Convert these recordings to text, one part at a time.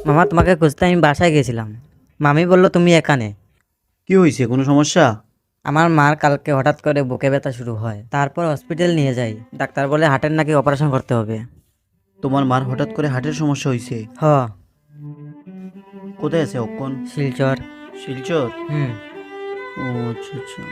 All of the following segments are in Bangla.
মামা তোমাকে খুঁজতে আমি বাসায় গেছিলাম, মামি বললো তুমি এখানে। কি হয়েছে, কোনো সমস্যা? আমার মার কালকে হঠাৎ করে বুকে ব্যথা শুরু হয়, তারপর হসপিটাল নিয়ে যাই, ডাক্তার বলে হার্টের নাকি অপারেশন করতে হবে। তোমার মার হঠাৎ করে হার্টের সমস্যা হয়েছে? হ। কোথায় আছে অক্ষণ? শিলচর। শিলচর? হুম। ও আচ্ছা আচ্ছা।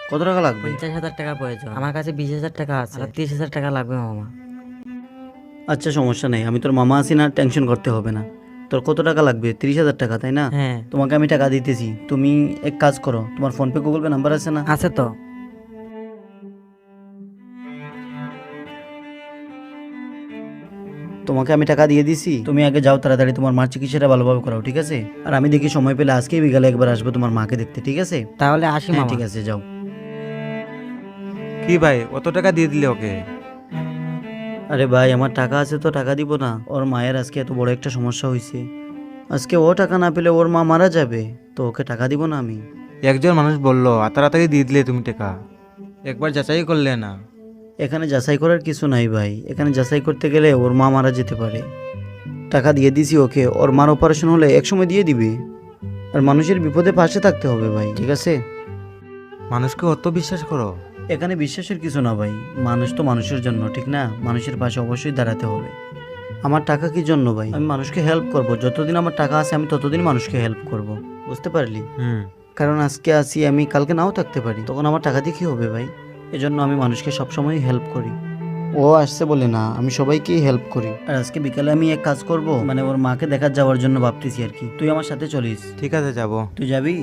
কত টাকা লাগবে? 50,000 টাকা প্রয়োজন, আমার কাছে 20,000 টাকা আছে, 30,000 টাকা লাগবে মামা। আচ্ছা সমস্যা নেই, আমি তোর মামা আছি না, টেনশন করতে হবে না। তোর কত টাকা লাগবে? 30,000 টাকা, তাই না? হ্যাঁ তোমাকে আমি টাকা দিতেছি, তুমি এক কাজ করো, তোমার ফোনপে গুগল পে নাম্বার আছে না? আছে তো। তোমাকে আমি টাকা দিয়ে দিছি, তুমি আগে যাও তাড়াতাড়ি তোমার মার চিকিৎসাটা ভালোভাবে করাও, ঠিক আছে? আর আমি দেখি সময় পেলে আজকেই বিকালে একবার আসবো তোমার মাকে দেখতে, ঠিক আছে? তাহলে আসি হ্যাঁ মামা। ঠিক আছে, যাও। কি ভাই, অত টাকা দিয়ে দিলে ওকে? আরে ভাই, আমার টাকা আছে তো টাকা দিব না? ওর মায়ের আজকে এত বড় একটা সমস্যা হয়েছে, আজকে ও টাকা না পেলে ওর মা মারা যাবে, তো ওকে টাকা দিব না আমি? একজন মানুষ বললো তাড়াতাড়ি দিয়ে দিলে তুমি টাকা, একবার যাচাই করলে না? এখানে যাচাই করার কিছু নাই ভাই, এখানে যাচাই করতে গেলে ওর মা মারা যেতে পারে। টাকা দিয়ে দিছি ওকে, ওর মার অপারেশন হলে একসময় দিয়ে দিবে। আর মানুষের বিপদে পাশে থাকতে হবে ভাই, ঠিক আছে? মানুষকে অত বিশ্বাস করো? এখানে বিশ্বাসের কিছু না ভাই, মানুষ তো মানুষের জন্য, ঠিক না? মানুষের পাশে অবশ্যই দাঁড়াতে হবে। আমার টাকা কি জন্য ভাই? আমি মানুষকে হেল্প করব, যতদিন আমার টাকা আছে আমি ততদিন মানুষকে হেল্প করব, বুঝতে পারলি? কারণ আজকে আসি আমি, কালকে নাও থাকতে পারি, তখন আমার টাকা দিয়ে কী হবে ভাই? এজন্য আমি মানুষকে সবসময় হেল্প করি। ও আসছে বলে না, আমি সবাইকেই হেল্প করি। আর আজকে বিকালে আমি এক কাজ করব, মানে ওর মাকে দেখার যাওয়ার জন্য ভাবতেছি আর কি। তুই আমার সাথে চলিস। ঠিক আছে, যাব। তুই যাবি?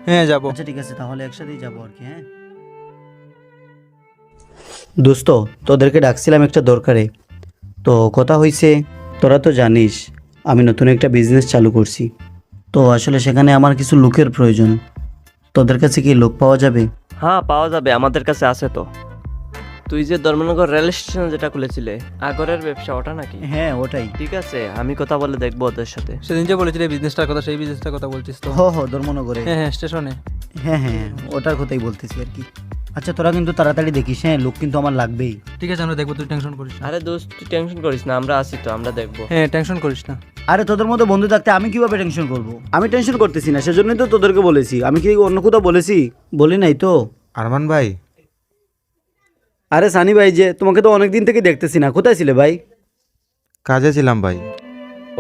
হ্যাঁ যাব। আচ্ছা ঠিক আছে, তাহলে একসাথেই যাবো আর কি। হ্যাঁ দোস্ত, তোদেরকে ডাকছিলাম একটা দরকারে। তো কথা হয়েছে, তোরা তো জানিস আমি নতুন একটা বিজনেস চালু করছি। তো আসলে সেখানে আমার কিছু লোকের প্রয়োজন। তোদের কাছে কি লোক পাওয়া যাবে? হ্যাঁ পাওয়া যাবে, আমাদের কাছে আছে তো। তুই যে ধর্মনগর রেল স্টেশন যেটা খুলেছিলে, আগরের ব্যবসা ওটা নাকি? হ্যাঁ ওটাই। ঠিক আছে, আমি কথা বলে দেখবো ওদের সাথে। সেদিন যে বলেছিলে বিজনেসটার কথা, সেই বিজনেসটার কথা বলছিস তো? ধর্মনগরে। হ্যাঁ হ্যাঁ, স্টেশনে। হ্যাঁ, ওটার কথাই বলতেছি আর কি। আচ্ছা তোরা কিন্তু তাড়াতাড়ি দেখিস, হ্যাঁ লোক কিন্তু আমার লাগবেই। ঠিক আছে, আমরা দেখবো, তুই টেনশন করিস না। আরে দোস্ত, তুই টেনশন করিস না, আমরা আছি তো, আমরা দেখবো। হ্যাঁ টেনশন করিস না। আরে তোদের মতো বন্ধু থাকতে আমি কিভাবে টেনশন করব? আমি টেনশন করতেছি না, সেজন্যই তো তোদেরকে বলেছি। আমি কি অন্য কোথাও বলেছি? বলি নাই তো। আরমান ভাই, আরে সানি ভাই, যে তোমাকে তো অনেকদিন থেকে দেখতেছি না, কোথায় ছিলে ভাই? কাজে ছিলাম ভাই।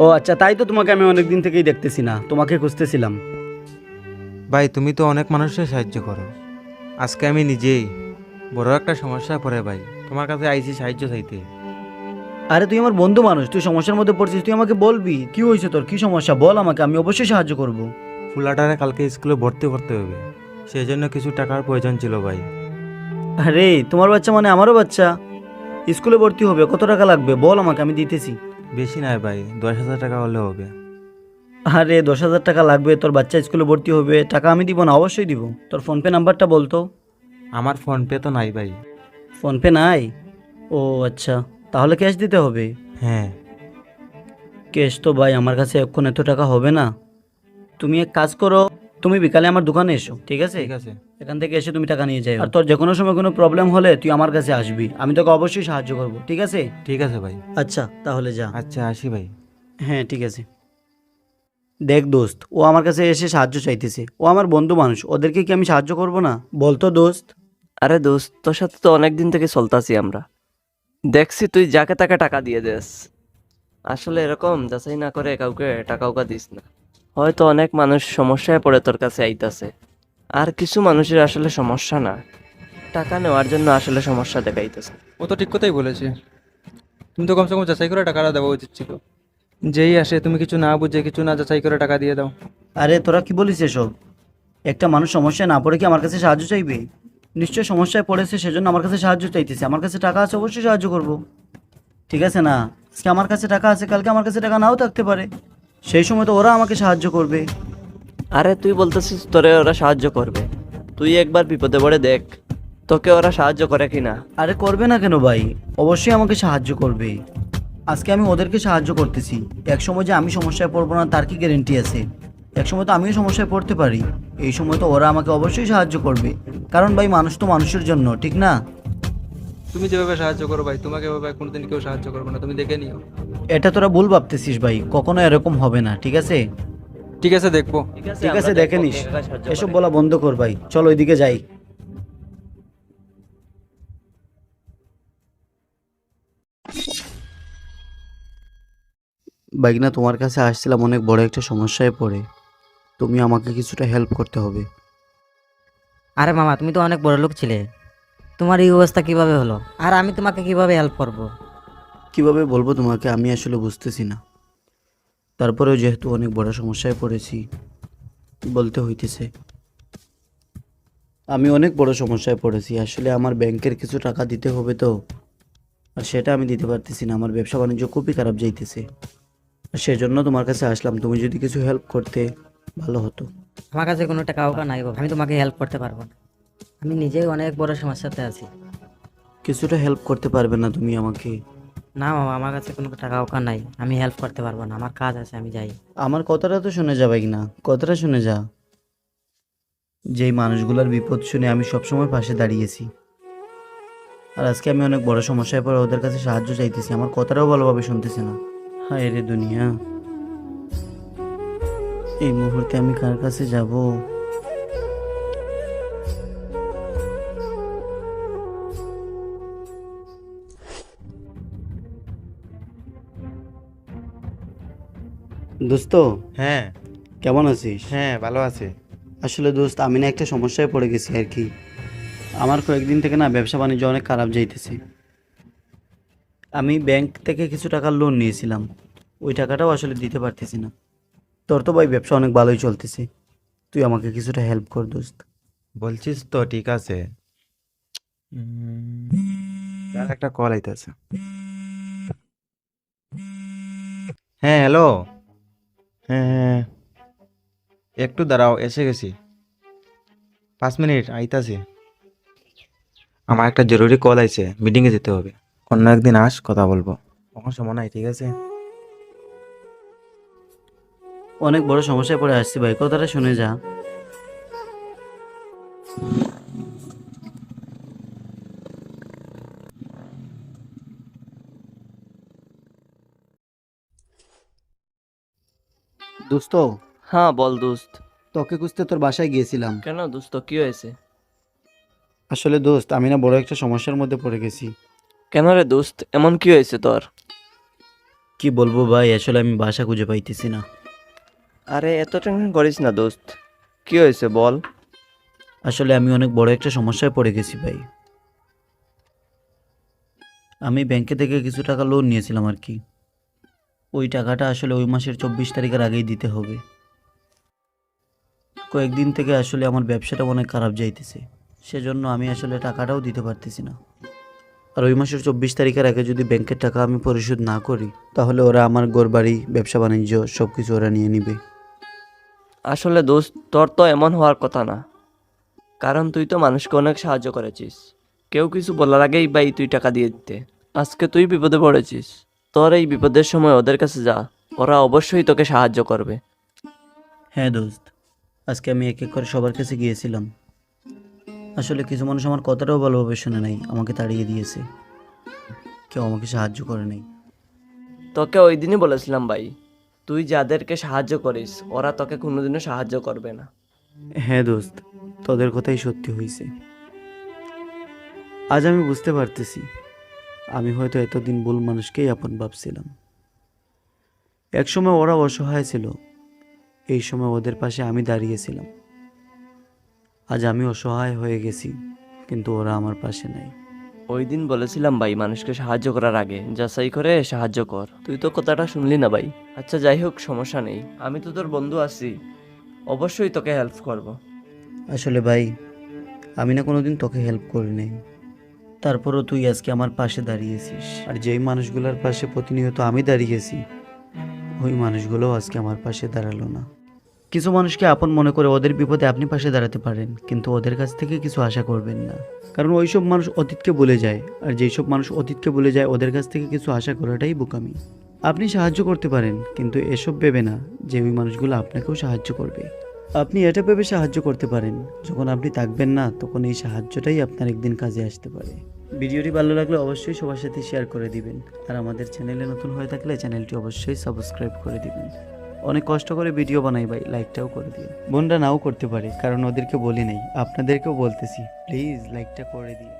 ও আচ্ছা, তাই তো তোমাকে আমি অনেকদিন থেকেই দেখতেছি না, তোমাকে খুঁজতেছিলাম। ভাই তুমি তো অনেক মানুষের সাহায্য করো, আজকে আমি নিজেই বড় একটা সমস্যায় পড়ে ভাই তোমার কাছে আইছি সাহায্য চাইতে। আরে তুই আমার বন্ধু মানুষ, তুই সমস্যার মধ্যে পড়ছিস, তুই আমাকে বলবি কি হয়েছে, তোর কি সমস্যা বল আমাকে, আমি অবশ্যই সাহায্য করব। ফুলাটারে কালকে স্কুলে ভর্তি করতে হবে, সেই জন্য কিছু টাকার প্রয়োজন ছিল ভাই। আরে তোমার বাচ্চা মানে আমারও বাচ্চা, স্কুলে ভর্তি হবে, কত টাকা লাগবে বল আমাকে, আমি দিতেছি। বেশি নাই ভাই, 10,000 টাকা হলে হবে। আরে 10,000 টাকা লাগবে? তোর বাচ্চা স্কুলে ভর্তি হবে, টাকা আমি দিব না? অবশ্যই দিব। তোর ফোনপে নাম্বারটা বলতো। আমার ফোনপে তো নাই ভাই। ফোনপে নাই? ও আচ্ছা, তাহলে ক্যাশ দিতে হবে। হ্যাঁ। ক্যাশ তো ভাই আমার কাছে এখন এত টাকা হবে না। তুমি এক কাজ করো, তুমি বিকালে আমার দোকানে এসো, ঠিক আছে? ঠিক আছে। এখান থেকে এসে তুমি টাকা নিয়ে যাও। আর তোর যে কোনো সময় কোনো প্রবলেম হলে তুই আমার কাছে আসবি, আমি তোকে অবশ্যই সাহায্য করব, ঠিক আছে? ঠিক আছে ভাই। আচ্ছা তাহলে যা। আচ্ছা আসি ভাই। হ্যাঁ ঠিক আছে। দেখ দোস্ত, ও আমার কাছে এসে সাহায্য চাইতেছে, ও আমার বন্ধু মানুষ, ওদেরকে কি আমি সাহায্য করব না? বলতো দোস্ত। আরে দোস্ত, তোর সাথে তো অনেকদিন থেকে চলতাছি আমরা, দেখছি তুই যাকে তাকে টাকা দিয়ে দেস। আসলে এরকম যাচাই না করে কাউকে টাকা দিস না। হয়তো অনেক মানুষ সমস্যায় পড়ে তোর কাছে আইতাছে, আর কিছু মানুষের আসলে সমস্যা না, টাকা নেওয়ার জন্য আসলে সমস্যা দেখাইতেছে। ও তো ঠিক কথাই বলেছে, তুমি তো কমসে কম যাচাই করে টাকাটা দেওয়া উচিত ছিল। যেই আসে তুমি কিছু না বুঝে, কিছু না যাচাই করে টাকা দিয়ে দাও। আরে তোরা কি বলিস এসব? একটা মানুষ সমস্যায় না পড়ে কি আমার কাছে সাহায্য চাইবে? নিশ্চয় সমস্যায় পড়েছে, সেজন্য আমার কাছে সাহায্য চাইতেছে। আমার কাছে টাকা আছে, অবশ্যই সাহায্য করব, ঠিক আছে না? আজকে আমার কাছে টাকা আছে, কালকে আমার কাছে টাকা নাও থাকতে পারে, সেই সময় তো ওরা আমাকে সাহায্য করবে। আরে তুই বলতেছিস তোরে ওরা সাহায্য করবে, তুই একবার বিপদে পড়ে দেখ তোকে ওরা সাহায্য করে কিনা। আরে করবে না কেন ভাই, অবশ্যই আমাকে সাহায্য করবে। আজকে আমি ওদেরকে সাহায্য করতেছি, এক সময় যে আমি সমস্যায় পড়বো না তার কি গ্যারেন্টি আছে? এক সময় তো আমিও সমস্যায় পড়তে পারি, এই সময় তো ওরা আমাকে অবশ্যই সাহায্য করবে। কারণ ভাই মানুষ তো মানুষের জন্য, ঠিক না? তুমি যেভাবে সাহায্য করো ভাই, তোমাকে এভাবে কোনোদিন কেউ সাহায্য করবে না, তুমি দেখে নিও। এটা তোরা ভুল ভাবতেছিস ভাই, কখনো এরকম হবে না, ঠিক আছে? ঠিক আছে, দেখবো। ঠিক আমরা আছে, দেখে দেখবো নিস। কে কাকে সাহায্য এসব করে। বলা বন্ধ কর ভাই, চলো ওইদিকে যাই। বাইক না, তোমার কাছে আসছিলাম অনেক বড় একটা সমস্যায় পড়ে। তুমি আমাকে কিছুটা হেল্প করতে হবে। আরে মামা, তুমি তো অনেক বড় লোক ছিলে, তোমার এই অবস্থা কিভাবে হলো? আর আমি তোমাকে কিভাবে হেল্প করব? কিভাবে বলবো তোমাকে, আমি আসলে বুঝতেছি না। তারপরেও যেহেতু অনেক বড় সমস্যায় পড়েছি, বলতে হইতেছে। আমি অনেক বড় সমস্যায় পড়েছি, আসলে আমার ব্যাংকের কিছু টাকা দিতে হবে তো, আর সেটা আমি দিতে পারতেছি না। আমার ব্যবসা বাণিজ্য খুবই খারাপ যাইতেছে, আর সেজন্য তোমার কাছে আসলাম। তুমি যদি কিছু হেল্প করতে ভালো হতো। আমার কাছে কোনো টাকা ওকা নাই বাবা, আমি তোমাকে হেল্প করতে পারবো না। আমি নিজেই অনেক বড় সমস্যাতে আছি। কিছুটা হেল্প করতে পারবে না তুমি আমাকে? না মামা, আমার কাছে কোনো টাকা ওকা নাই, আমি হেল্প করতে পারবো না, আমার কাজ আছে, আমি যাই। আমার কথাটা তো শুনে যা ভাই না, কথাটা শুনে যা। যেই মানুষগুলোর বিপদ শুনে আমি সবসময় পাশে দাঁড়িয়েছি, আর আজকে আমি অনেক বড় সমস্যায় পড়ে ওদের কাছে সাহায্য চাইতেছি, আমার কথাটাও ভালোভাবে শুনতেছে না। হায় রে দুনিয়া, এই মুহূর্তে আমি কার কাছে যাব? দোস্ত, হ্যাঁ। কেমন আছিস? হ্যাঁ, ভালো আছে। আসলে দোস্ত, আমি না একটা সমস্যায় পড়ে গেছি আর কি। আমার কয়েকদিন থেকে না ব্যবসা বাণিজ্য অনেক খারাপ যাইতেছে। আমি ব্যাংক থেকে কিছু টাকা লোন নিয়েছিলাম, ওই টাকাটাও আসলে দিতে পারতেছি না। তোর তো ভাই ব্যবসা অনেক ভালোই চলতেছে, তুই আমাকে কিছুটা হেল্প কর দোস্ত। বলছিস তো, ঠিক আছে। তার একটা কল আইতেছে। হ্যাঁ, হ্যালো। হ্যাঁ হ্যাঁ, একটু দাঁড়াও, এসে গেছি। 5 মিনিট আইতাছি। আমার একটা জরুরি কল আইছে, মিটিংয়ে যেতে হবে। অন্য একদিন আস, কথা বলবো। এখন সময় নাই, ঠিক আছে? অনেক বড় সমস্যায় পড়ে আসছি ভাই, কথাটা শুনে যা। দোস্ত, হ্যাঁ বল দোস্ত। তোকে খুঁজতে তোর বাসায় গিয়েছিলাম। কেন দোস্ত, কি হয়েছে? আসলে দোস্ত, আমি না বড় একটা সমস্যার মধ্যে পড়ে গেছি। কেন রে দোস্ত, এমন কি হয়েছে তোর? কি বলবো ভাই, আসলে আমি বাসা খুঁজে পাইতেছি না। আরে এত টেনশন করিস না দোস্ত, কি হয়েছে বল। আসলে আমি অনেক বড় একটা সমস্যায় পড়ে গেছি ভাই। আমি ব্যাংকে থেকে কিছু টাকা লোন নিয়েছিলাম আর কি। ওই টাকাটা আসলে ওই মাসের 24 তারিখের আগেই দিতে হবে। কয়েকদিন থেকে আসলে আমার ব্যবসাটা অনেক খারাপ যাইতেছে, সেজন্য আমি আসলে টাকাটাও দিতে পারতেছি না। আর ওই মাসের 24 তারিখের আগে যদি ব্যাংকের টাকা আমি পরিশোধ না করি, তাহলে ওরা আমার ঘরবাড়ি, ব্যবসা বাণিজ্য সব কিছু ওরা নিয়ে নিবে। আসলে দোস্ত, তোর তো এমন হওয়ার কথা না, কারণ তুই তো মানুষকে অনেক সাহায্য করেছিস। কেউ কিছু বলার আগেই ভাই তুই টাকা দিয়ে দিতে। আজকে তুই বিপদে পড়েছিস, তোর এই বিপদের সময় ওদের কাছে যা, ওরা অবশ্যই তোকে সাহায্য করবে। হ্যাঁ দোস্ত, আজকে আমি এক এক করে সবার কাছে গিয়েছিলাম। আসলে কিছু মানুষ আমার কথাটাও ভালোভাবে শুনে নাই, আমাকে তাড়িয়ে দিয়েছে, কেউ আমাকে সাহায্য করে নাই। তোকে ওই দিনই বলেছিলাম ভাই, তুই যাদেরকে সাহায্য করিস ওরা তোকে কোনোদিনও সাহায্য করবে না। হ্যাঁ দোস্ত, তোদের কথাই সত্যি হয়েছে। আজ আমি বুঝতে পারতেছি, আমি হয়তো এতদিন ভুল মানুষকেই আপন ভাবছিলাম। একসময় ওরা অসহায় ছিল, এই সময় ওদের পাশে আমি দাঁড়িয়েছিলাম। আজ আমি অসহায় হয়ে গেছি, কিন্তু ওরা আমার পাশে নাই। ওই দিন বলেছিলাম ভাই, মানুষকে সাহায্য করার আগে যাচাই করে সাহায্য কর। তুই তো কথাটা শুনলি না ভাই। আচ্ছা যাই হোক, সমস্যা নেই, আমি তো তোর বন্ধু আছি, অবশ্যই তোকে হেল্প করব। আসলে ভাই, আমি না কোনোদিন তোকে হেল্প করি নাই, তারপরও তুই আজকে আমার পাশে দাঁড়িয়েছিস। আর যেই মানুষগুলোর পাশে প্রতিনিয়ত আমি দাঁড়িয়েছি, ওই মানুষগুলোও আজকে আমার পাশে দাঁড়ালো না। কিছু মানুষকে আপন মনে করে ওদের বিপদে আপনি পাশে দাঁড়াতে পারেন, কিন্তু ওদের কাছ থেকে কিছু আশা করবেন না, কারণ ওইসব মানুষ অতীতকে ভুলে যায়। আর যেই সব মানুষ অতীতকে ভুলে যায়, ওদের কাছ থেকে কিছু আশা করাটাই বোকামি। আপনি সাহায্য করতে পারেন, কিন্তু এসব ভেবে না যে ওই মানুষগুলো আপনাকেও সাহায্য করবে। আপনি এটা ভেবে সাহায্য করতে পারেন, যখন আপনি থাকবেন না তখন এই সাহায্যটাই আপনার একদিন কাজে আসতে পারে। ভিডিওটি ভালো লাগলে অবশ্যই সবার সাথে শেয়ার করে দিবেন, আর আমাদের চ্যানেলে নতুন হয়ে থাকলে চ্যানেলটি অবশ্যই সাবস্ক্রাইব করে দিবেন। অনেক কষ্ট করে ভিডিও বানাই ভাই, লাইকটাও করে দিন। বোনরা নাও করতে পারে, কারণ ওদেরকে বলি নাই, আপনাদেরকেও বলতেছি, প্লিজ লাইকটা করে দিন।